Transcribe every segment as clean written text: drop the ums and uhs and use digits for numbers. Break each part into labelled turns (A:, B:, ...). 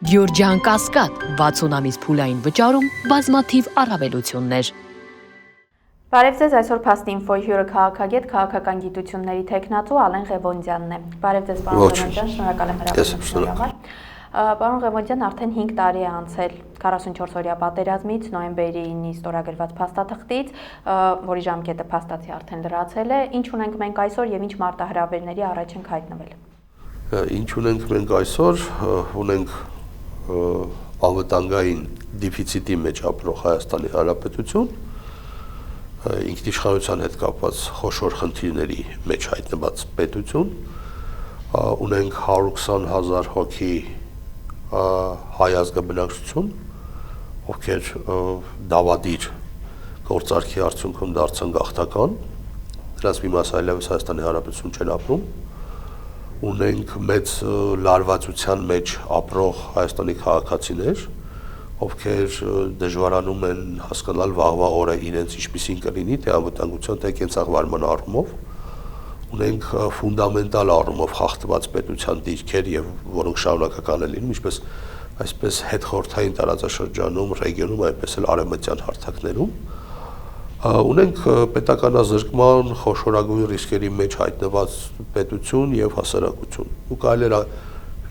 A: Գյորջյան Կասկադ, 60 ամիս փուլային վճարում, բազմաթիվ առավելություններ։
B: Բարև ձեզ, այսօր Փաստ Ինֆոյի հյուրը քաղաքագետ, քաղաքական գիտությունների թեկնածու Ալեն Ղևոնդյանն է։ Բարև ձեզ, պարոն Ղևոնդյան, շնորհակալ եմ հրավերության համար։ Պարոն Ղևոնդյան, արդեն 5 տարի է անցել 44-օրյա պատերազմից, նոյեմբերի 9-ի ստորագրված փաստաթղթից, որի ժամկետը փաստացի արդեն լրացել է։ Ինչ ունենք մենք այսօր եւ ինչ մարտահրավերների առաջ ենք հայտնվել։
C: Ինչ ունենք մենք այսօր, ունենք անվտանգային դեֆիցիտի մեջ ապրող Հայաստանի Հանրապետություն, ինքնիշխանության հետ կապված խոշոր խնդիրների մեջ հայտնված պետություն, ունենք 120,000 հոգի հայ ազգաբնակչություն, ովքեր դավադիր գործարքի արդյունքում դարձան գաղթական, նրանց մի մասը այլևս Հայաստանի Հանրապետություն չեն ապրում, ունենք մեծ լարվածության մեջ ապրող Հայաստանի քաղաքացիներ, ովքեր դժվարանում են հասկանալ վաղվա օրը իրենց ինչպիսին կլինի, թե անվտանգության, թե կենցաղվարման առումով, ունենք ֆունդամենտալ առումով խախտված պետության դիրքեր եւ որոնք շարունակական են լինում, ինչպես այսպես հետխորհրդային տարածաշրջանում, ռեգիոնում, այնպես էլ արևմտյան հարթակներում, ունենք պետականազրկման խոշորագույն ռիսկերի մեջ հայտնված պետություն եւ հասարակություն։ Ու կարելի է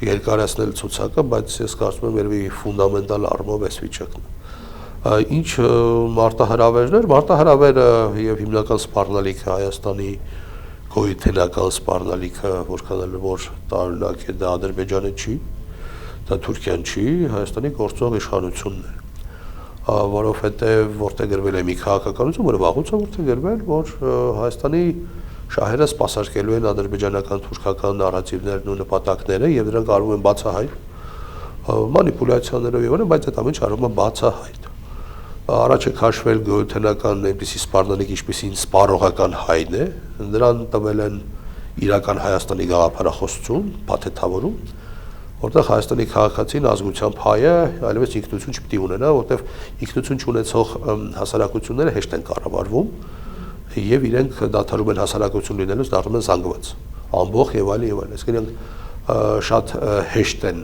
C: երկարացնել ցուցակը, բայց ես կարծում եմ երևի ֆունդամենտալ առումով էս վիճակն է։ Ինչ մարտահրավերներ, մարտահրավերը եւ հիմնական սպառնալիքը Հայաստանի գոյութենական սպառնալիքը, որքան էլ որ տարօրինակ է, դա Ադրբեջանը չի, դա Թուրքիան չի, Հայաստանի գործող իշխանությունն է, որովհետեւ որտեղ գրվել է մի քաղաքականություն, որը վաղուց է որտեղ գրվել, որ Հայաստանի շահերը սպասարկելու են ադրբեջանական թուրքական նարատիվներն ու նպատակները եւ դրանք արվում են բացահայտ մանիպուլյացիաներով եւ այլն, բայց այդ ամենը արվում է բացահայտ։ Առաջ է քաշվել գոյութենական այնպիսի սպառնալիք, ինչպիսին սպառողական հայն է, նրան տվել են իրական Հայաստանի գաղափարախոսություն, փաթեթավորում, որտեղ Հայաստանի քաղաքացին ազգությամբ հայ է, այլևս ինքնություն չպիտի ունենա, որտեղ ինքնություն չունեցող հասարակությունները հեշտ են կառավարվում եւ իրենք դադարում են հասարակություն լինելուց, դառնում են զանգված, ամբողջ եւ այլն եւ այլն։ Այսինքն իրենք շատ հեշտ են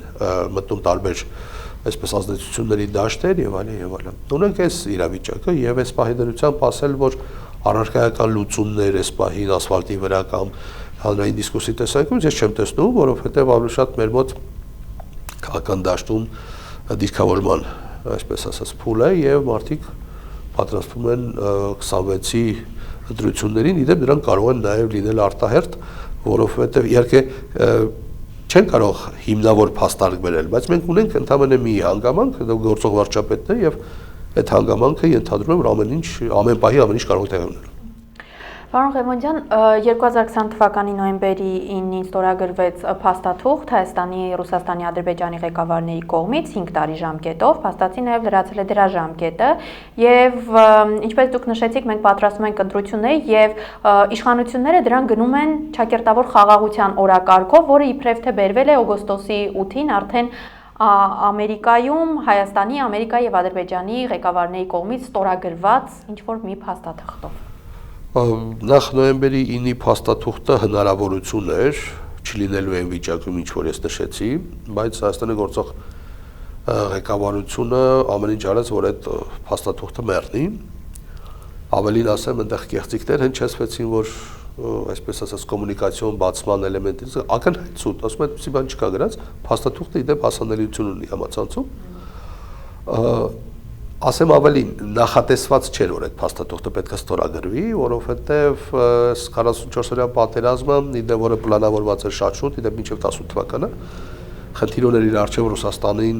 C: մտնում տարբեր այսպես ազդեցությունների դաշտեր եւ այլն եւ այլն։ Ունենք այս իրավիճակը եւ այս պահի դրությամբ ասել, որ առարկայական լուծումներ այս պահին ասֆալտի վրա կամ հանրային դիսկուսի տեսանկյունից ես չեմ տեսնում, որովհետեւ ավելի շատ մեր մոտ քաղաքական դաշտում դիրքավորման, այսպես ասած, փուլ է եւ մարդիկ պատրաստվում են 26-ի ընտրություններին, իդեպ դրանք կարող են նաև լինել արտահերթ, որովհետև իհարկե չեն կարող հիմնավոր փաստարկ բերել, բայց մենք ունենք ընդհանրապես մի հանգամանք, դա գործող վարչապետն է եւ այդ հանգամանքը ենթադրում է, որ ամեն պահի ամեն ինչ կարող է տեղի ունենալ։
B: Պարոն Ղևոնդյան, 2020 թվականի նոյեմբերի 9-ին ստորագրվեց փաստաթուղթ Հայաստանի, Ռուսաստանի, Ադրբեջանի ղեկավարների կողմից 5 տարի ժամկետով, փաստացի նաև լրացել է դրա ժամկետը եւ ինչպես դուք նշեցիք, մենք պատրաստում ենք ընտրությունների եւ իշխանությունները դրան գնում են ճակերտավոր խաղաղության օրակարգով, որը իբրև թե բերվել է օգոստոսի 8-ին արդեն Ամերիկայում Հայաստանի, Ամերիկայի եւ Ադրբեջանի ղեկավարների կողմից ստորագրված ինչ-որ մի փաստաթղթով։
C: Նախ նոյեմբերի 9-ի փաստաթուղթը հնարավորություն էր, չլինելու այն վիճակում, ինչ որ ես նշեցի, բայց Հայաստանի գործող ղեկավարությունը ամեն ինչ արեց, որ այդ փաստաթուղթը մեռնի։ Ավելին ասեմ, այնտեղ կեղծիքներ հնչեցվեցին, որ այսպես ասած կոմունիկացիոն բացման էլեմենտից ակնհայտ ցույց, ասում եմ, այդպեսի բան չկա գրած, փաստաթուղթը իդեպ հասանելիություն ունի համացանցում։ Ասեմ ավելին, նախատեսված չէր, որ այդ փաստաթուղթը պետք է ստորագրվի, որովհետև 44-օրյա պատերազմը, իդեպ որը պլանավորված էր շատ շուտ, իդեպ մինչև 18 թվականը, խնդիր ուներ իր առջև Ռուսաստանին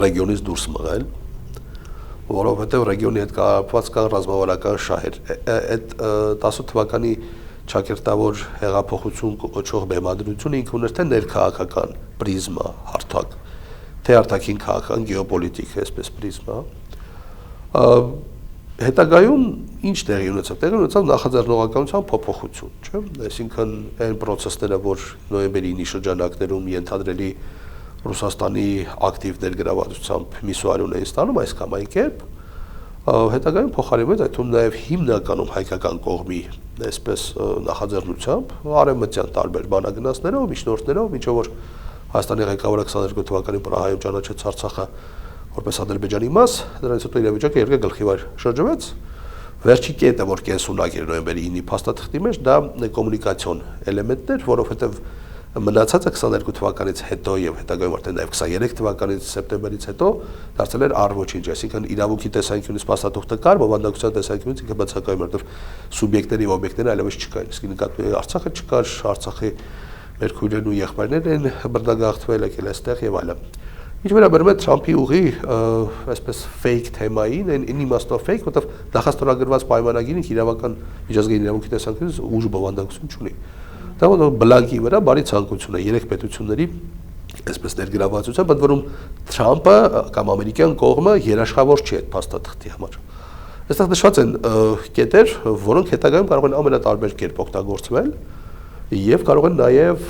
C: ռեգիոնից դուրս մղել, որովհետև ռեգիոնի հետ կապված կան ռազմավարական շահեր։ Այդ 18 թվականի ճակերտավոր հեղափոխություն կոչող բեմադրությունը ինքը ուներ թե ներքաղաքական պրիզմա, հարթակ, թե արտաքին քաղաքական գեոպոլիտիկ, այսպես պրիզմա։ Հետագայում ինչ տեղի ունեցավ։ Տեղի ունեցավ նախաձեռնողականության փոփոխություն, չէ՞։ Այսինքն այն process-ները, որ նոյեմբերի 9-ի շրջանակներում ենթադրելի Ռուսաստանի ակտիվ ներգրավվածությամբ միսուարյուն էին ստանում այս կամ այն կերպ, հետագայում փոխարինվեց այդ թվում նաև հիմնականում հայկական կողմի այսպես նախաձեռնությամբ արևմտյան տարբեր բանագնացներով, միջնորդներով, ինչով որ Հայաստանի ղեկավարը 22 թվականին Պրահայում ճանաչեց Արցախը որպես Ադրբեջանի մաս, դրանից հետո իրավիճակը երկու գլխի վար շրջվեց։ Վերջի կետը, որ կենսունակ էր նոյեմբերի 9-ի փաստաթղթի մեջ, դա կոմունիկացիոն էլեմենտն էր, որովհետև մնացածը 22 թվականից հետո եւ հետագայում արդեն նաեւ 23 թվականից սեպտեմբերից հետո դարձել էր առ-ոչինչ, այսինքն իրավունքի տեսանկյունից փաստաթուղթը կար, բովանդակության տեսանկյունից ինքը բացակայում էր, որովհետև սուբյեկտների եւ օբյեկտների այլևս չկային, իսկ նկատի Արցախը չկար, Արցախի մեր քույրերն ու եղբայրներն են բռնագաղթվել, եկել այստեղ եւ այլն։ Ինչ վերաբերում է Թրամփի ուղի, այսպես fake թեմային, այն իմաստով fake, որտեղ նախաստորագրված պայմանագիրը իրավական միջազգային իրավունքի տեսանկյունից ուժ բովանդակություն չունի։ Դա ոնց բլանկի վրա բարի ցանկություն է երեք պետությունների այսպես ներգրավվածությամբ, ընդ որում Թրամփը կամ ամերիկյան կողմը երաշխավոր չի այդ փաստաթղթի համար։ Այստեղ նշված են կետեր, որոնք հետագայում կարող են ամենատարբեր կերպ օգտագործվել եւ կարող են նաեւ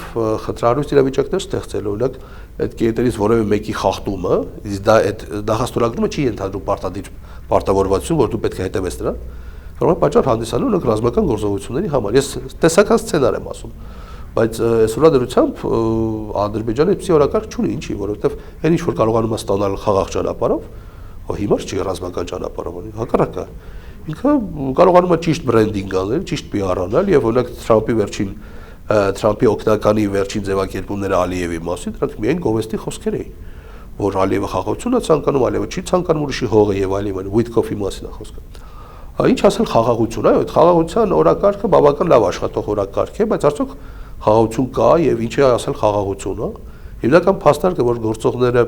C: խնդրահարույց իրավիճակներ ստեղծել, օրինակ այդ կետերից որևէ մեկի խախտումը, իսկ դա այդ նախաստորագրումը չի ենթադրում պարտադիր պարտավորվածություն, որ դու պետք է հետևես դրան, կարող է պատճառ հանդիսանալ օրինակ ռազմական գործողությունների համար։ Ես տեսական սցենար եմ ասում, բայց այսօրվա դրությամբ Ադրբեջանը այդպիսի օրակարգ չունի, ինչի, որովհետեւ այն ինչ որ կարողանում է ստանալ խաղաղ ճանապարհով, հիմա չի ռազմական ճանապարհով, հակառակը ինքը կարողանում է ճիշտ բրենդինգ անել, ճիշտ PR անել եւ օրինակ Թրամփի օգնականի վերջին ձևակերպումները Ալիևի մասին, դրանք միայն գովեստի խոսքեր էին, որ Ալիևը խաղաղություն է ցանկանում, Ալիևը չի ցանկանում ուրիշի հողը եւ այլն, Ուիտկոֆի մասին է խոսքը։ Ինչ ասել խաղաղություն, այո, այդ խաղաղության օրակարգը բավական լավ աշխատող օրակարգ է, բայց արդյոք խաղաղություն կա եւ ինչ է ասել խաղաղություն, հա։ Հիմնական փաստարկը, որ գործողները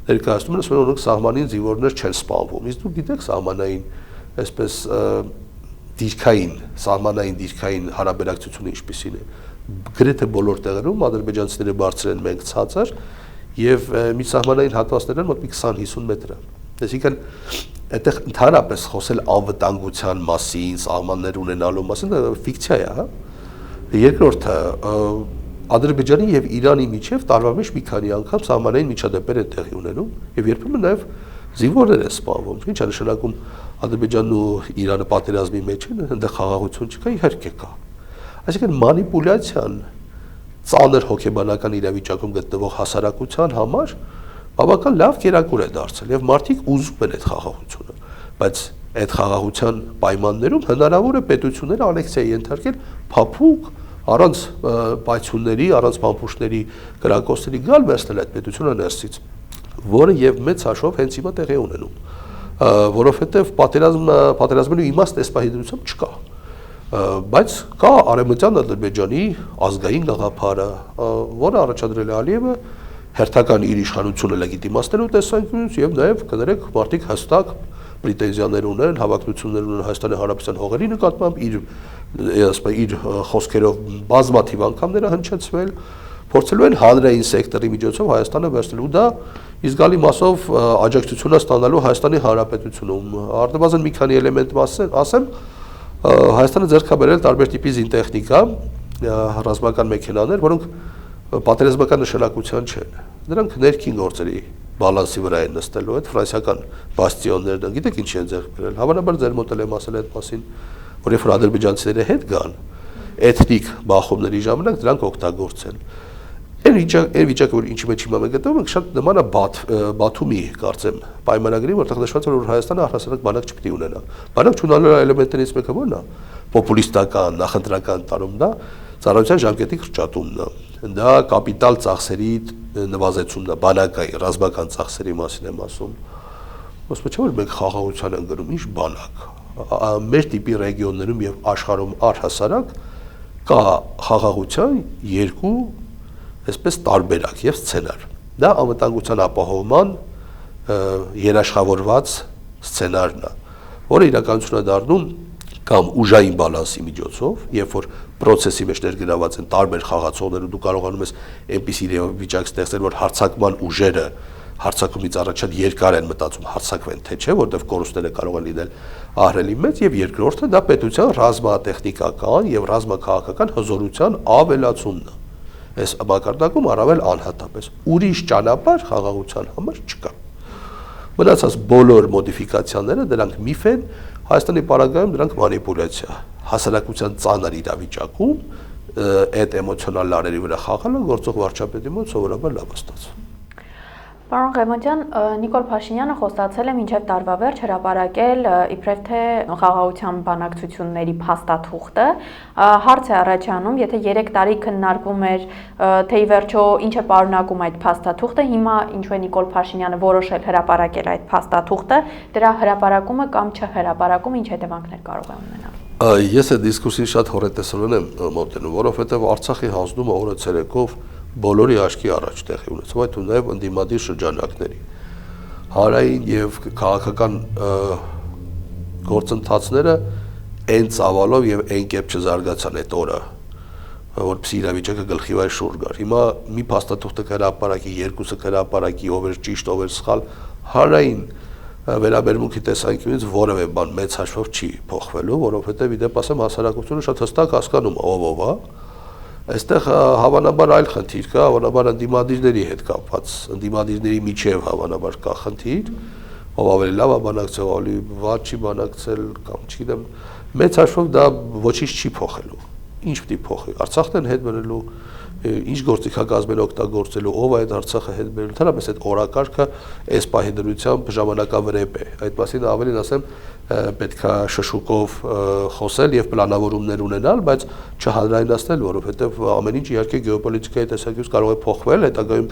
C: ներկայացնում են, ասում են, որ սահմանին զինվորներ չեն սպանվում։ Իսկ դուք գիտեք սահմանային այսպես սահմանային դիրքային հարաբերակցությունը ինչպիսին է։ Գրեթե բոլոր տեղերում ադրբեջանցիները բարձր են, մենք ցածր եւ միջսահմանային հատվածներն մոտ 20-50 մետր է։ Այսինքն այդտեղ ընդհանրապես խոսել անվտանգության մասին, սահմաններ ունենալու մասին, դա ֆիկցիա է, հա։ Երկրորդը Ադրբեջանի եւ Իրանի միջև տարվա մեջ մի քանի անգամ սահմանային միջադեպեր են տեղի ունենում եւ երբեմն նաեւ զինվորներ են սպանվում։ Ինչ է նշանակում Ադրբեջանն ու Իրանը պատերազմի մեջ են, այնտեղ խաղաղություն չկա, իհարկե կա։ Այսինքն մանիպուլյացիան ծանր հոգեբանական իրավիճակում գտնվող հասարակության համար բավական լավ կերակուր է դարձել եւ մարդիկ ուզում են այդ խաղաղությունը, բայց այդ խաղաղության պայմաններում հնարավոր է պետությունները անեքսիայի ենթարկել փափուկ առանց պայթյունների, առանց փամփուշտների, կրակոցների գալ վերցնել այդ պետությունը ներսից, որը եւ մեծ հաշվով հենց հիմա տեղի ունենում, որովհետեւ պատերազմելու իմաստ էսպահիդրությամբ չկա, բայց կա Արևմտյան Ադրբեջանի ազգային գաղափարը, որը առաջադրել է Ալիևը հերթական իր իշխանությունը լեգիտիմացնելու տեսանկյունից եւ նաեւ կներեք մարդիկ հստակ պրետենզիաներ ունեն, հավակնություններ ունեն Հայաստանի Հանրապետության հողերի նկատմամբ, իր խոսքերով բազմաթիվ անգամներ հնչեցվել, փորձելու են հանրային սեկտորի միջոցով Հայաստանը վերցնել ու դա ի զգալի մասով աջակցություն է ստանալու Հայաստանի Հանրապետությունում։ Առնվազն մի քանի էլեմենտ ասեմ, Հայաստանը ձեռք է բերել տարբեր տիպի զինտեխնիկա, ռազմական մեքենաներ, որոնք պատերազմական նշանակության չեն։ Դրանք ներքին գործերի բալանսի վրա են նստելու, այդ ֆրանսիական բաստիոններն, գիտեք ինչ են ձեռք բերել։ Հավանաբար ձեր մոտ էլ եմ ասել այդ մասին, որ երբ որ ադրբեջանցիները հետ գան, էթնիկ բախումների ժամանակ դրանք օգտագործեն։ Այն վիճակը, որ ինչի մեջ հիմա մենք գտնվում ենք, շատ նման է Բաթումի, կարծեմ, պայմանագրին, որտեղ նշված է, որ Հայաստանը առհասարակ բանակ չպիտի ունենա։ Բանակ չունենալու էլեմենտներից մեկը ո՞րն է։ Պոպուլիստական, նախընտրական տարում դա ծառայության ժամկետի կրճատումն է։ Դա կապիտալ ծախսերի նվազեցումն է, բանակային, ռազմական ծախսերի մասին եմ ասում։ Ոսկե չէ որ մենք խաղաղության ենք գրում, ինչ բանակ։ Մեր տիպի ռեգիոններում եւ աշխարհում առհասարակ կա խաղաղության երկու այսպես տարբերակ եւ սցենար։ Դա անվտանգության ապահովման երաշխավորված սցենարն է, որը իրականություն է դառնում կամ ուժային բալանսի միջոցով, երբ որ process-ի մեջ ներգրաված են տարբեր խաղացողներ ու դու կարողանում ես այնպիսի վիճակ ստեղծել, որ հարձակման ուժերը հարձակումից առաջ շատ երկար են մտածում հարձակվեն, թե չէ, որտեղ կորուստները կարող են լինել ահռելի մեծ, եւ երկրորդը դա պետության ռազմատեխնիկական եւ ռազմաքաղաքական հզորության ավելացումն է։ Այս մակարդակում առավել անհատապես ուրիշ ճանապարհ խաղաղության համար չկա։ Մնացած բոլոր մոդիֆիկացիաները դրանք միֆ են, Հայաստանի պարագայում դրանք մանիպուլյացիա։ Հասարակության ծանր իրավիճակում այդ էմոցիոնալ լարերի վրա խաղալը գործող վարչապետի մոտ սովորաբար լավ է ստացվում։
B: Պարոն Ղևոնդյան, Նիկոլ Փաշինյանը խոստացել է մինչև տարվա վերջ հրապարակել իբրև թե խաղաղության բանակցությունների փաստաթուղթը։ Հարց է առաջանում, եթե 3 տարի քննարկվում էր, թե ի վերջո ինչ է պարունակում այդ փաստաթուղթը, հիմա ինչու է Նիկոլ Փաշինյանը որոշել հրապարակել այդ փաստաթուղթը, դրա հրապարակումը կամ չհրապարակումը ինչ հետևանքներ կարող է ունենալ։
C: Ես այդ դիսկուրսին շատ հորետեսորեն եմ մոտենում, որովհետև Արցախի հանձնումը օրը ցերեկով բոլորի աչքի առաջ տեղի ունեցավ, այդ ու նաև ընդդիմադիր շրջանակների հանրային եւ քաղաքական գործընթացները այն ծավալով եւ այն կերպ չզարգացան այդ օրը, որպեսզի իրավիճակը գլխի վայր շուռ գար։ Հիմա մի փաստաթուղթը կհրապարակի, երկուսը կհրապարակի, ով էր ճիշտ, ով էր սխալ, հանրային վերաբերմունքի տեսանկյունից որևէ բան մեծ հաշվով չի փոխվելու, որովհետեւ իդեպ ասեմ հասարակությունը շատ հստակ հասկանում ով է։ Այստեղ հավանաբար այլ խնդիր կա, հավանաբար ընդդիմադիրների հետ կապված, ընդդիմադիրների միջև հավանաբար կա խնդիր, ով ավելի լավ է բանակցել, ավելի վատ չի բանակցել կամ չգիտեմ, մեծ հաշվով դա ոչինչ չի փոխելու։ Ինչ պիտի փոխի։ Արցախն են հետ բերելու, ինչ գործիքակազմ են օգտագործելու, ով է այդ Արցախը հետ բերելու, ընդհանրապես այդ օրակարգը այս պահի դրությամբ ժամանակավրեպ է։ Այդ մասին ավելին ասեմ, պետք է շշուկով խոսել եւ պլանավորումներ ունենալ, բայց չհանրայնացնել, որովհետեւ ամեն ինչ իհարկե գեոպոլիտիկայի տեսանկյունից կարող է փոխվել, հետագայում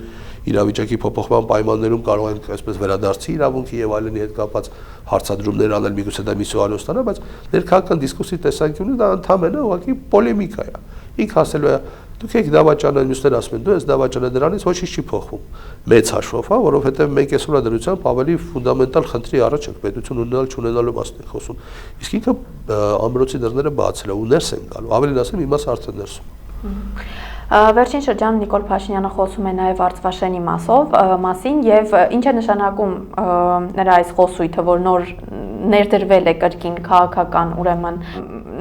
C: իրավիճակի փոփոխման պայմաններում կարող են այսպես վերադարձի իրավունքի եւ այլնի հետ կապված հարցադրումներ անել, միգուցե դա միսիոանոց ստանա, բայց ներքաղաքական դիսկուսի տեսանկյունից դա ընդհանրապես ուղղակի պոլեմիկա է։ Ինք ասելու է դուք եք դավաճանը, մյուսներ ասում են դու ես դավաճանը, դրանից ոչինչ չի փոխվում։ Մեծ հաշվով, հա, որովհետև մենք այսօր դրությամբ ավելի ֆունդամենտալ խնդրի առաջ ենք, պետություն ունենալ չունենալու մասին ենք խոսում։ Իսկ ինքը ամրոցի դռները բացել է ու ներս են գալու։ Ավելին ասեմ, իմաց արդեն ներսում։
B: Վերջին շրջանում Նիկոլ Փաշինյանը խոսում է նաև Արցվաշենի մասին եւ ինչ է նշանակում նրա այս խոսույթը, որ նոր ներդրվել է կրկին քաղաքական, ուրեմն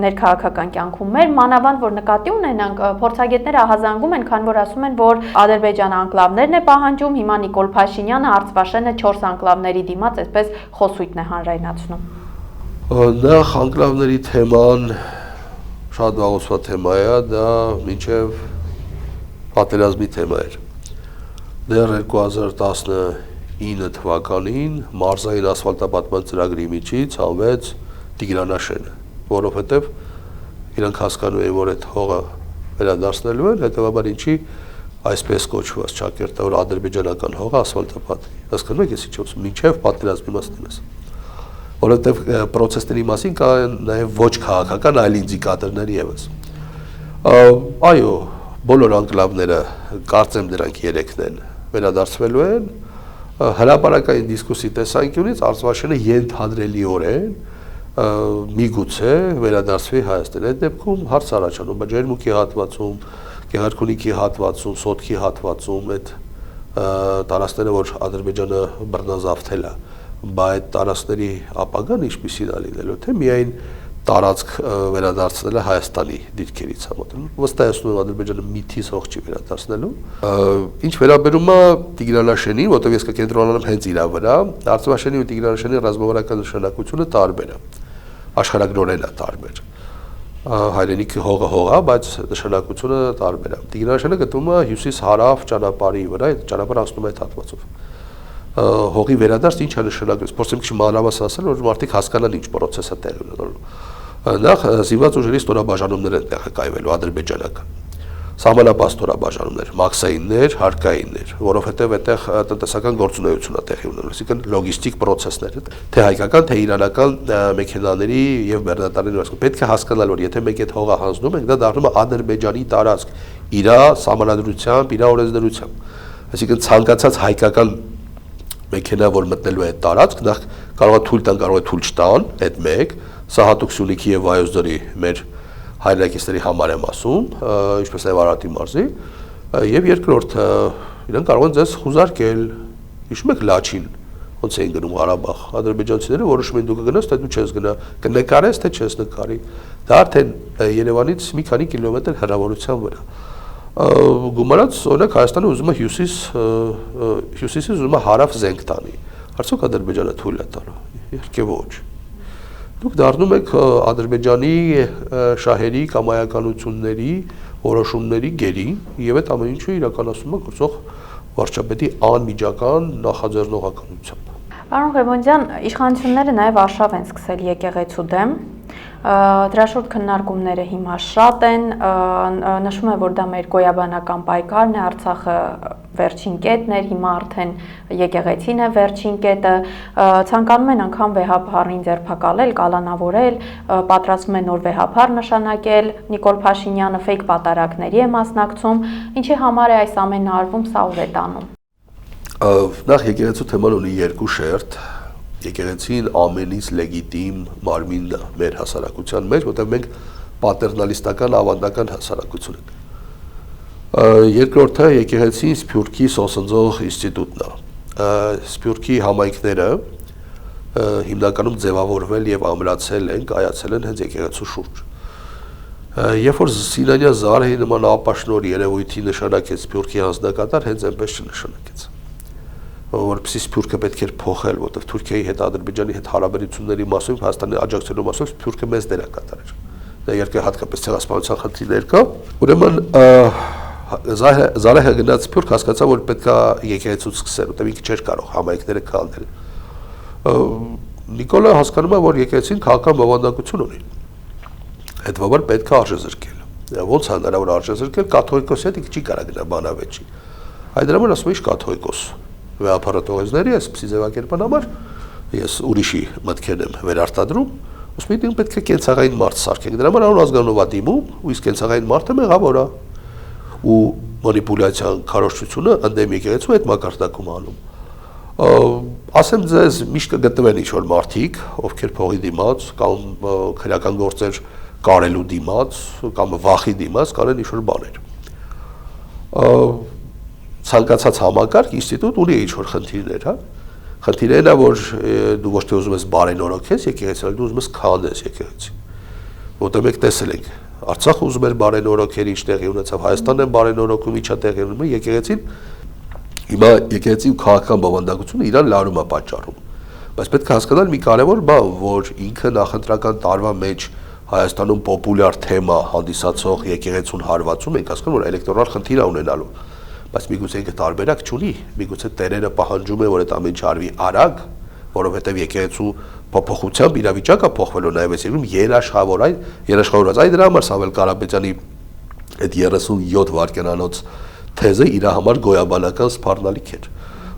B: ներքաղաքական կյանքում մեր, մանավանդ որ նկատի ունենանք, փորձագետները ահազանգում են, քանի որ ասում են, որ Ադրբեջանը անկլավներն է պահանջում, հիմա Նիկոլ Փաշինյանը Արցվաշենը 4 անկլավների դիմաց այսպես խոսույթն է հանրայնացնում։
C: Նախ անկլավների թեման շատ վաղուց թեմա է, դա մինչև պատերազմի թեմա էր։ Դեռ 2019 թվականին մարզային ասֆալտապատման ծրագրի միջից հանվեց Տիգրանաշենը, որովհետև իրանք հասկանում էին, որ այդ հողը վերադարձնելու են, հետևաբար ինչի այսպես կոչված ճակերտավոր ադրբեջանական հողը ասֆալտապատի։ Հասկանում եք, ես ինչ ասում, մինչև պատերազմի մասն եմ։ Որովհետև պրոցեսների մասին կա նաև ոչ քաղաքական այլ ինդիկատորներ եւս։ Այո, բոլոր անկլավները, կարծեմ դրանք 3-ն են, վերադարձվելու են, հրապարակային դիսկուսի տեսանկյունից Արցվաշենը ենթադրելիորեն միգուցե վերադարձվի Հայաստան։ Այդ դեպքում հարց առաջանում, բայց Ջերմուկի հատվածում, Գեղարքունիքի հատվածում, Սոտքի հատվածում այդ տարածքները, որ Ադրբեջանը բռնազավթել է, բայց այդ տարածքների ապագան ինչպիսին է լինելու, թե միայն տարածք վերադարձնելը Հայաստանի դիրքերից համոթել։ Վստահեցնում եմ Ադրբեջանը մի թիվ հող չի վերադարձնելու։ Ինչ վերաբերում է Տիգրանաշենին, որտեղ ես կկենտրոնանամ հենց իր վրա, Արցվաշենի ու Տիգրանաշենի ռազմավարական նշանակությունը տարբեր է։ Աշխարհագրորեն է տարբեր։ Հայրենիքի հողը հող է, բայց նշանակությունը տարբեր է։ Տիգրանաշենը գտնվում է հյուսիս-հարավ ճանապարհի վրա, այդ ճանապարհը անցնում է այդ հատվածով։ Հողի վերադարձ ինչ է նշանակում։ Փորձեմ քիչ մանրամասն ասել, որ մարդիկ հասկանան ինչ process է տեղի ունենալու։ Նախ զինված ուժերի ստորաբաժանումներ են տեղակայվելու ադրբեջանական։ Սահմանապահ ստորաբաժանումներ, մաքսայիններ, հարկայիններ, որովհետև այդտեղ տնտեսական գործունեություն է տեղի ունենալու, այսինքն լոգիստիկ process-ներ, թե հայկական, թե իրանական մեքենաների եւ բեռնատարների վրա։ Պետք է հասկանալ, որ եթե մենք այդ հողը հանձնում ենք, դա դառնում է Ադրբեջանի տարածք, իր սահմանադրությամբ, իր օրենսդրությամբ։ Այսինքն ցանկացած հայկական մեքենա, որ մտնելու է այդ տարածք, նախ կարող է թույլ տան, կարող է թույլ չտան, այդ մեկ, սա հատուկ Սյունիքի եւ Վայոց ձորի մեր հայրենակիցների համար եմ ասում, ինչպես նաև Արարատի մարզի, եւ երկրորդ, իրենք կարող են ձեզ խուզարկել, հիշում եք Լաչին, ոնց էին գնում Ղարաբաղ, ադրբեջանցիները որոշում են դու կգնաս, թե դու չես գնա, կնկարես, թե չես նկարի, դա արդեն Երևանից մի քանի կիլոմետր հեռավորության վրա։ Գումարած օրինակ Հայաստանը ուզում է հյուսիսից ուզում է հարավ զենք տանի, արդյոք Ադրբեջանը թույլ է տալու, իհարկե ոչ։ Դուք դառնում եք Ադրբեջանի շահերի, կամայականությունների, որոշումների գերի եւ այդ ամեն ինչը իրականացնում է գործող վարչապետի անմիջական նախաձեռնողականությամբ։
B: Պարոն Ղևոնդյան, իշխանությունները նաև արշավ են սկսել եկեղեցու դեմ։ Դրա շուրջ քննարկումները հիմա շատ են, նշվում է, որ դա մեր գոյաբանական պայքարն է, Արցախը վերջին կետն էր, հիմա արդեն եկեղեցին է վերջին կետը, ցանկանում են անգամ վեհապարին ձերբակալել, կալանավորել, պատրաստվում է նոր վեհապար նշանակել, Նիկոլ Փաշինյանը ֆեյք պատարակների է մասնակցում, ինչի համար է այս ամենը արվում, սա ով է տանում։
C: Նախ եկեղեցու թեման ունի երկու շերտ, եկեղեցին ամենից լեգիտիմ մարմինն է մեր հասարակության մեջ, որտեղ մենք պատերնալիստական ավանդական հասարակություն ենք։ Երկրորդը եկեղեցին Սփյուռքի սոսնձող ինստիտուտն է։ Սփյուռքի համայնքները հիմնականում ձևավորվել եւ ամրացել են, կայացել են հենց եկեղեցու շուրջ։ Երբ որ Սինանյա Զարեհի նման ապաշնոր երևույթի նշանակեց Սփյուռքի անձնակատար, հենց այնպես չնշանակեց։ Որպեսզի Սփյուռքը պետք էր փոխել, որտեղ Թուրքիայի հետ, Ադրբեջանի հետ հարաբերությունների մասով, Հայաստանի աջակցելու մասով Սփյուռքը մեծ դերակատար էր։ Դա երկրի հատկապես ցեղասպանության խնդիրներ կա։ Ուրեմն Զարեհը գնաց Սփյուռք, հասկացավ, որ պետք է եկեղեցուց սկսել, որտեղ ինքը չէր կարող համայնքները քանդել։ Նիկոլը հասկանում է, որ եկեղեցին քաղաքական բովանդակություն ունի։ Այդ բովանդակությունը պետք է արժեզրկել։ Ոնց է հնարավոր արժեզրկել, կաթողիկոսի հետ ինքը չի կարող գնալ բանավեճի։ Այդ դրա համար ասում են կաթողիկոս վեհապարատողեզների այսպիսի ձևակերպման համար ես ուրիշի մտքեր եմ վերարտադրում, ասում եմ պետք է կենցաղային մարդ սարքենք, դրա համար անուն ազգանունով դիմում, ու իսկ կենցաղային մարդը մեղավոր է ու մանիպուլյացիան քարոզչությունը ընդդեմ եկեղեցու այդ մակարդակում անում։ Ասեմ ձեզ միշտ կգտնվեն ինչ-որ մարդիկ, ովքեր փողի դիմաց կամ քրեական գործեր կարելու դիմաց կամ վախի դիմաց կարեն ինչ-որ բաներ։ Ցանկացած համակարգ ինստիտուտ ունի ինչ-որ խնդիրներ, հա։ Խնդիրը նա որ դու ոչ թե ուզում ես բարենորոգես եկեղեցին, դու ուզում ես քանդես եկեղեցին։ Որտեղ մենք տեսել ենք, Արցախը ուզում էր բարենորոգել, ինչ տեղի ունեցավ, Հայաստանն է բարենորոգում, ինչա տեղի ունեցավ, եկեղեցին հիմա եկեղեցի ու քաղաքական բովանդակությունը իրան լարում է պատճառում։ Բայց պետք է հասկանալ մի կարևոր բան, որ ինքը նախընտրական տարվա մեջ Հայաստանում պոպուլյար թեմա հանդիսացող եկեղեցուն հարվածում ենք հասկանում, որ էլեկտորալ խնդիր է ունենալու։ Բայց միգուցե ինքը տարբերակ չունի, միգուցե տերերը պահանջում են, որ այդ ամեն ինչ արվի արագ, որովհետև եկեղեցու փոփոխությամբ իրավիճակը փոխվելու նաև այս երկրում երաշխավորած այ դրա համար Սամվել Կարապետյանի այդ 37 վայրկյանանոց թեզը իր համար գոյաբանական սփառնալիք էր։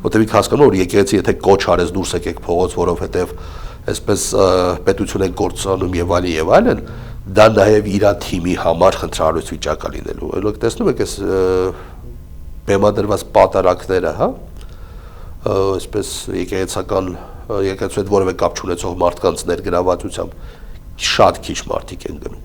C: Որտեղ ինքը հասկանում որ եկեղեցի եթե կոչ արես դուրս եկեք փողոց, որովհետև այսպես պետություն են կործանում եւ այլն, դա նաև իր թիմի համար խնդրալուց վիճակ է լինելու։ Այլոք տեսնում եք այս բեմադրված պատարակները, հա, այսպես եկեղեցական եկեղեցու հետ որևէ կապ չունեցող մարդկանց ներգրավվածությամբ շատ քիչ մարդիկ են գնում,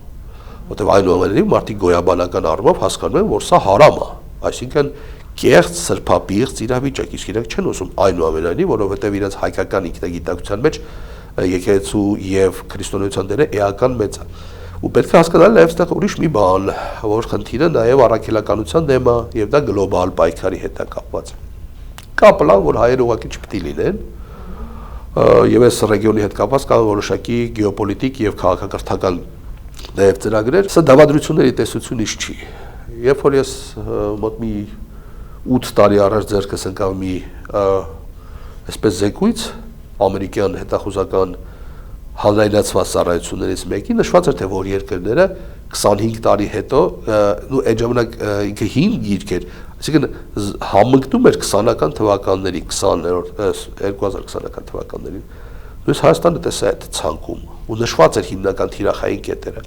C: որտեղ այնուամենայնիվ մարդիկ գոյաբանական առումով հասկանում են, որ սա հարամ է, այսինքն կեղծ սրբապիղծ իրավիճակ, իսկ իրենք չեն ուզում այնուամենայնիվ, որովհետև իրենց հայկական ինքնագիտակցության մեջ եկեղեցու եւ քրիստոնեության դերը էական մեծ է։ Ու պետք է հասկանալ նաև այստեղ ուրիշ մի բան, որ խնդիրը նաև առաքելականության դեմ է եւ դա գլոբալ պայքարի հետ է կապված։ Կա պլան, որ հայերը ուղղակի չպետք է լինեն, եւ այս ռեգիոնի հետ կապված կան որոշակի գեոպոլիտիկ եւ քաղաքակրթական նաև ծրագրեր, սա դավադրությունների տեսությունից չի։ Երբ որ ես մոտ մի 8 տարի առաջ ձեռքս ընկավ մի այսպես զեկույց ամերիկյան հետախուզական հանրայնացված ծառայություններից մեկի նշված էր թե որ երկրները 25 տարի հետո ու այդ ժամանակ ինքը 5 գիրք էր, այսինքն համընկնում էր 20-ական թվականների 2020-ական թվականներին։ Նույնիսկ Հայաստանը տեսա այդ ցանկում ու նշված էր հիմնական թիրախային կետերը։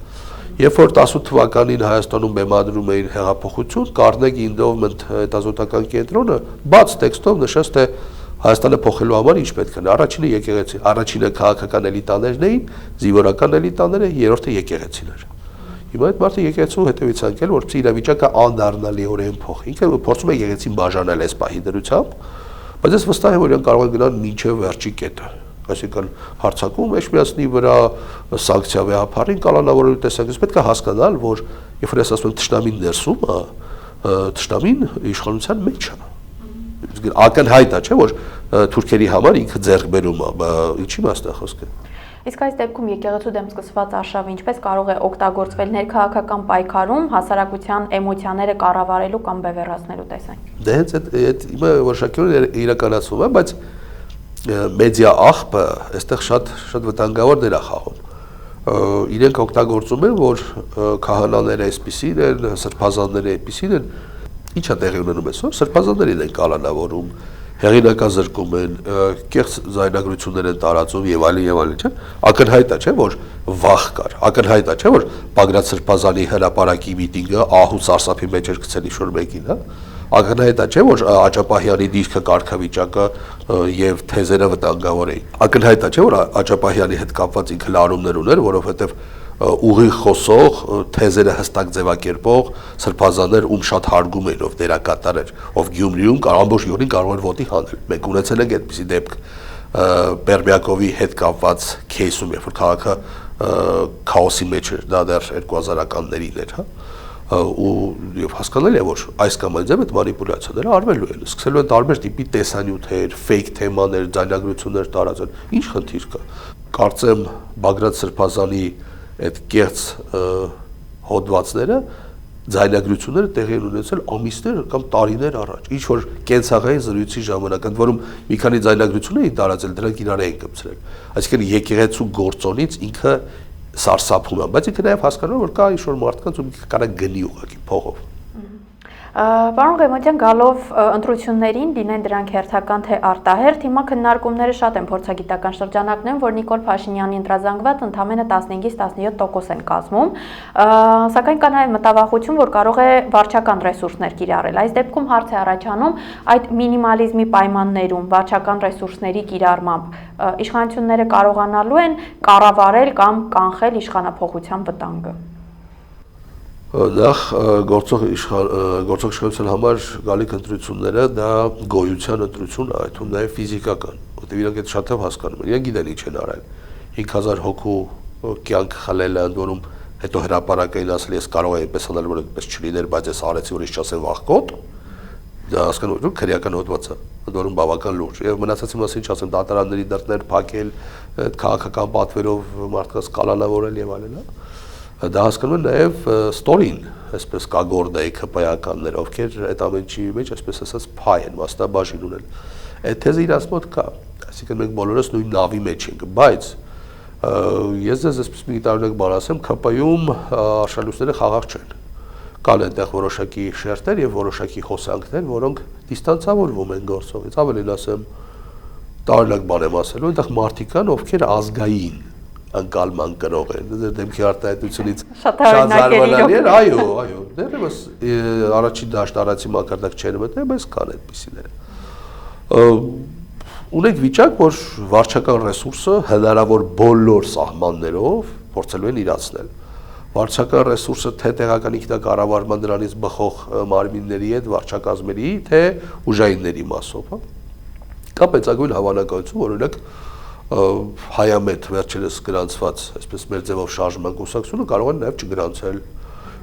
C: Երբ որ 18 թվականին Հայաստանում բեմադրում էին հեղափոխություն, Carnegie Endowment հետազոտական կենտրոնը բաց տեքստով նշեց թե Հայաստանը փոխելու համար ինչ պետք է։ Առաջինը եկեղեցի, առաջինը քաղաքական էլիտաներն էին, զինվորական էլիտաները, երրորդը եկեղեցին էր։ Հիմա այդ մարդը եկեղեցու հետևից անկել, որպեսզի իրավիճակը անդառնալիորեն փոխի։ Ինքը փորձում է եկեղեցին բաժանել այս պահի դրությամբ, բայց ես վստահ եմ, որ իրենք կարող են գնալ մինչև վերջի կետը։ Այսինքն հարձակում էջմիածնի վրա սանկցիա վեհապարին կալանավորելու տեսակից պետք է հասկանալ, որ երբ որ ես ասում եմ թշնամին ներսում է, թշնամին իշխանության մեջ է։ Ակնհայտ է, չէ՞ որ թուրքերի համար ինքը ձեռք բերում է, ինչի՞ մասն է խոսքը։
B: Իսկ այս դեպքում եկեղեցու դեմ սկսված արշավը ինչպես կարող է օգտագործվել ներքաղաքական պայքարում հասարակության էմոցիաները կառավարելու կամ բևեռացնելու տեսանկյունից։
C: Դե հենց այդ իմը որոշակիորեն իրականացվում է, բայց մեդիա աղբը այստեղ շատ վտանգավոր դեր է խաղում։ Իրենք օգտագործում են, որ քահանաները այսպիսին են, սրբազանները այսպիսին են, ի՞նչ է տեղի ունենում այսօր, սրբազաններին են կալանավորում, հեղինակազրկում են, կեղծ զայնագրություններ են տարածում եւ այլն, չէ՞։ Ակնհայտ է, չէ՞, որ վախ կար։ Ակնհայտ է, չէ՞, որ Բագրատ Սրբազանի հրապարակի միտինգը ահու սարսափի մեջ էր գցել ինչ-որ մեկին, հա։ Ակնհայտ է, չէ՞, որ Աճապահյանի դիրքը կարգավիճակը եւ թեզերը վտանգավոր էին։ Ակնհայտ է, չէ՞, որ Աճապահյանի հետ կապված ինքը լարումներ ուներ, որովհետեւ ուղիղ խոսող, թեզերը հստակ ձևակերպող սրբազաններ ում շատ հարգում էին, ով դերակատար էր, ով Գյումրիում ամբողջ Գյումրին կարող էր ոտի հանել։ Մենք ունեցել ենք այդպիսի դեպք Բերբյակովի հետ կապված քեյսում, երբ որ քաղաքը քաոսի մեջ էր, դա դեռ 2000-ականներին էր, հա։ Եվ հասկանալի է, որ այս կամ այն ձև այդ մանիպուլյացիաները արվելու են, սկսելու են տարբեր տիպի տեսանյութեր, ֆեյք թեմաներ, ձայնագրություններ տարածել։ Ինչ խնդիր կա։ Կարծեմ Բագրատ Սրբազանի այդ կեղծ հոդվածները ձայնագրությունները տեղի են ունեցել ամիսներ կամ տարիներ առաջ, ինչ որ կենցաղային զրույցի ժամանակ, ընդ որում մի քանի ձայնագրություններ էին տարածել, դրանք իրար էին կպցրել։ Այսինքն եկեղեցու գործոնից ինքը սարսափում է, բայց ինքը նաև հասկանում է, որ կա ինչ-որ մարդկանց, ում կարա գնի ուղղակի փողով։
B: Պարոն Ղեմոնդյան, գալով ընտրություններին, լինեն դրանք հերթական թե արտահերթ, հիմա քննարկումները շատ են փորձագիտական շրջանակներում, որ Նիկոլ Փաշինյանի ընտրազանգված ընդամենը 15-ից 17% են կազմում, սակայն կա նաև մտավախություն, որ կարող է վարչական ռեսուրսներ կիրառել։ Այս դեպքում հարց է առաջանում այդ մինիմալիզմի պայմաններում վարչական ռեսուրսների կիրառմամբ իշխանությունները կարողանալու են կառավարել կամ կանխել իշխանափոխության վտանգը։
C: Նախ գործող իշխանության համար գալիք ընտրությունները դա գոյության ընտրություն է, այդում նաև ֆիզիկական, որտեղ իրանք այդ շատ հասկանում են, իրենք գիտեն ինչ են արել։ 5000 հոգու կյանք խլելը, ընդ որում հետո հրապարակային ասել ես կարող եմ այդպես անել, որ այդպես չլիներ, բայց ես արեցի, որ ինչ չասեն վախկոտ, դա հասկանում եք, քրեական հոդված է, ընդ որում բավական լուրջ։ Եվ մնացածի մասին չասեմ, դատարանների դռներ փակել, քաղաքական պատվերով մարդկանց կալանավորել եւ այլն, հա։ Դա հասկանում են նաև ստորին, այսպես կագորդայի քպայականներ, ովքեր այդ ամենի մեջ, այսպես ասած, փայ են, մասնաբաժին ունեն։ Այդ թեզը իրաց մոտ կա, այսինքն մենք բոլորս նույն նավի մեջ ենք, բայց ես ձեզ այսպես մի տարօրինակ բան ասեմ, ՔՊ-ում արշալույսները խաղաղ չեն։ Կան այնտեղ որոշակի շերտեր եւ որոշակի խոսանքներ, որոնք դիստանցավորվում են գործողից, ավելին ասեմ, տարօրինակ բան եմ ասելու, այնտեղ մարդիկ կան, ովքեր ազգային անկալման կրող են, ձեր դեմքի արտահայտությունից շատ զարմանալի էր, այո, դեռևս առաջին դաշտ առաջի մակարդակ չեն մտնել, բայց կան այդպիսիներ։ Ունենք վիճակ, որ վարչական ռեսուրսը հնարավոր բոլոր սահմաններով փորձելու են իրացնել։ Վարչական ռեսուրսը թե տեղական ինքնակառավարման դրանից բխող մարմինների հետ, վարչակազմերի, թե ուժայինների մասով, հա։ Կա մեծագույն հավանականություն, որ օրինակ հայամետ վերջերս գրանցված, այսպես մեր ձևով շարժման կուսակցությունը կարող են նաև չգրանցել,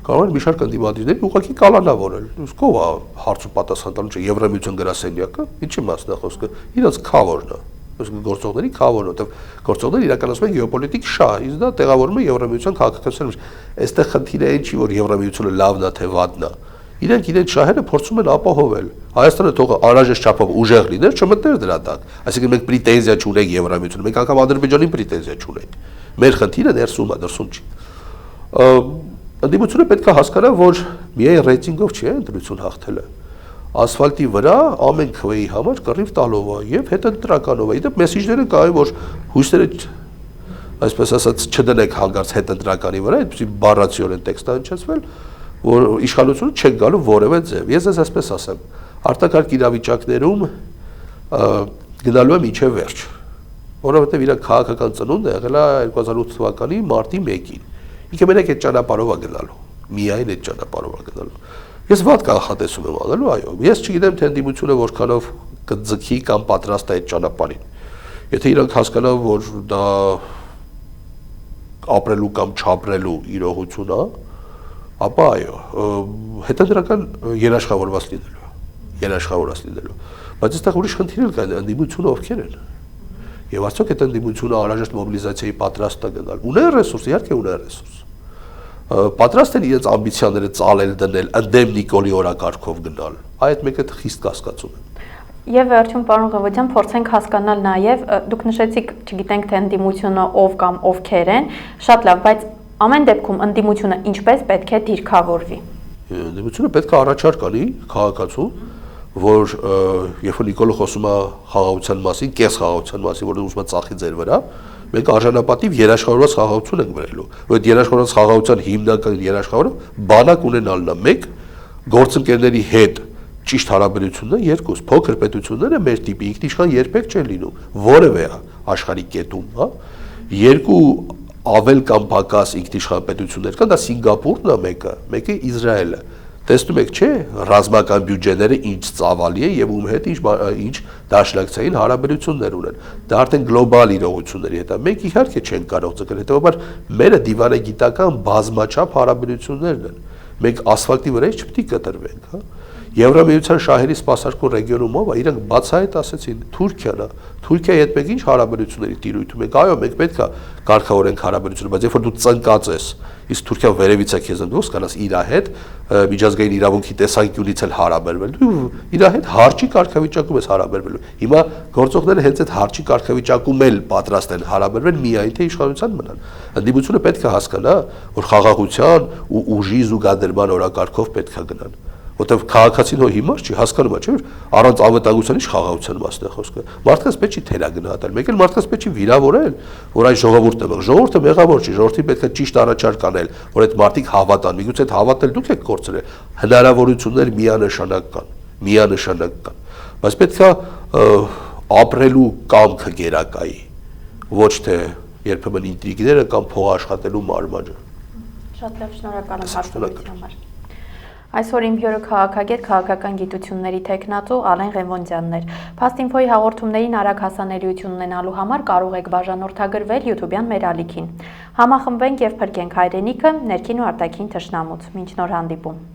C: կարող են մի շարք ընդդիմադիրների ուղղակի կալանավորել։ Իսկ ով է հարց ու պատասխան տալու, չէ, Եվրամիության գրասենյակը, ինչի մասն է խոսքը, իրաց քավորն է, այսինքն գործողների քավորն է, որտեղ գործողները իրականացվում են գեոպոլիտիկ շահ, իսկ դա տեղավորվում է Եվրամիության քաղաքականության մեջ։ Այստեղ խնդիրը այն չի, որ Եվրամիությունը լավն է թե վատն է։ Իրենք իրենց շահերը փորձում են ապահովել։ Հայաստանը թող անհրաժեշտ չափով ուժեղ լիներ, չմտներ դրա տակ։ Այսինքն մենք պրետենզիա չունենք Եվրամիությունին, մենք անգամ Ադրբեջանին պրետենզիա չունենք։ Մեր խնդիրը ներսում է, դրսում չի։ Ընդդիմությունը պետք է հասկանա, որ միայն ռեյտինգով չի ընտրություն հաղթելը։ Ասֆալտի վրա ամեն քվեի համար կռիվ տալով է եւ հետընտրականով է։ Իդեպ մեսիջները կային, որ հույսերը այսպես ասած չդնեք հանգարց հետընտրականի վրա, այդպեսի բառացիորեն տեքստ հնչեցվել, որ իշխանությունը չեն գալու որևէ ձև։ Ես ես այսպես ասեմ, արտակարգ իրավիճակներում գնալու է մինչև վերջ, որովհետև իր քաղաքական ծնունդը եղել է 2008 թվականի մարտի 1-ին։ Ինքը մենակ այդ ճանապարհով է գնալու, միայն այդ ճանապարհով է գնալու։ Ես վատ կանխատեսում եմ անելու, այո։ Ես չգիտեմ, թե ընդդիմությունը որքանով կձգի կամ պատրաստ է այդ ճանապարհին։ Եթե իրանք հասկանան, որ դա ապրելու կամ չապրելու իրողություն է, ապա այո, հետընտրական երաշխավորված լինելու է, երաշխավորված լինելու։ Բայց այստեղ ուրիշ խնդիրներ կան, ընդդիմությունը ովքեր են։ Եվ արդյոք այդ ընդդիմությունը անհրաժեշտ մոբիլիզացիայի պատրաստ է գնալ։ Ունեն ռեսուրս, իհարկե ունեն ռեսուրս։ Պատրաստ են իրենց ամբիցիաները ծալել դնել, ընդդեմ Նիկոլի օրակարգով գնալ։ Այդ մեկը խիստ կասկածում եմ։
B: Եվ վերջում պարոն Ղևոնդյան փորձենք հասկանալ նաև դուք նշեցիք, չգիտենք թե ընդդիմությունը ով կամ ովքեր են, շատ լավ, բայց ամեն դեպքում ընդդիմությունը ինչպես պետք է դիրքավորվի։
C: Ընդդիմությունը պետք է առաջարկ անի քաղաքացու, որ երբ որ Նիկոլը խոսում է խաղաղության մասին, կես խաղաղության մասին, որ ուզում է ծախի ձեր վրա, մենք արժանապատիվ երաշխավորված խաղաղություն ենք բերելու, որ այդ երաշխավորված խաղաղության հիմնական երաշխավորը բանակ ունենալն է, մեկ գործընկերների հետ ճիշտ հարաբերությունն է, երկուս փոքր պետությունները մեր տիպի ինքնիշխան երբեք չեն լինում, որևէ աշխարհի կետում, հա, երկու ավել կամ պակաս ինքնիշխան պետություններ կան, դա Սինգապուրն է մեկը Իսրայելը։ Տեսնում եք, չէ, ռազմական բյուջեները ինչ ծավալի է եւ ում հետ ինչ դաշնակցային հարաբերություններ ունեն։ Դա արդեն գլոբալ իրողությունների հետ է։ Մենք իհարկե չենք կարող ձգել, հետեւաբար մերը դիվանագիտական բազմաչափ հարաբերություններն են։ Մենք ասֆալտի վրա չպետք է կտրվենք, հա։ Եվրամիության շահերի սպասարկող ռեգիոնում ով է, իրանք բացահայտ ասեցին Թուրքիան է։ Թուրքիայի հետ մենք ինչ հարաբերությունների տիրույթում ենք, այո, մենք պետք է կարգավորենք հարաբերությունը, բայց երբ որ դու ծնկած ես, իսկ Թուրքիան վերևից է քեզ ընդդուս կանաս իր հետ միջազգային իրավունքի տեսանկյունից էլ հարաբերվել, դու իր հետ հարճի կարգավիճակում ես հարաբերվելու։ Հիմա գործողները հենց այդ հարճի կարգավիճակում էլ պատրաստ են հարաբերվել միայն թե իշխանության մնան։ Ընդդիմությունը պետք է հասկանա, որ խաղաղության ու ուժի զուգադրման օրակարգով պետք է գնան։ Որտեվ քաղաքացին հո հիմար չի, հասկանում է, չէ՞ որ առանց անվտանգության ինչ խաղաղության մասն է խոսքը։ Մարդկանց պետք չի թերագնահատել, մեկ էլ մարդկանց պետք չի վիրավորել, որ այս ժողովուրդը մեղավոր չի, ժողովրդին պետք է ճիշտ առաջարկ անել, որ այդ մարդիկ հավատան, միգուցե այդ հավատել դուք եք կորցրել, հնարավորություններ միանշանակ կան, բայց պետք է ապրելու կամքը գերակայի, ոչ թե երբեմն ինտրիգները կամ փոխաշխատելու մարմաճը։
B: Շատ լավ, շնորհակալ եմ հարցադրության համար։ Այսօր իմ հյուրը քաղաքագետ քաղաքական գիտությունների թեկնածու Ալեն Ղևոնդյանն էր։ Փաստինֆոյի հաղորդումներին արագ հասանելիություն ունենալու համար կարող եք բաժանորդագրվել YouTube-յան մեր ալիքին։ Համախմբենք եւ փրկենք հայրենիքը ներքին ու արտաքին թշնամուց։ Մինչ նոր հանդիպում։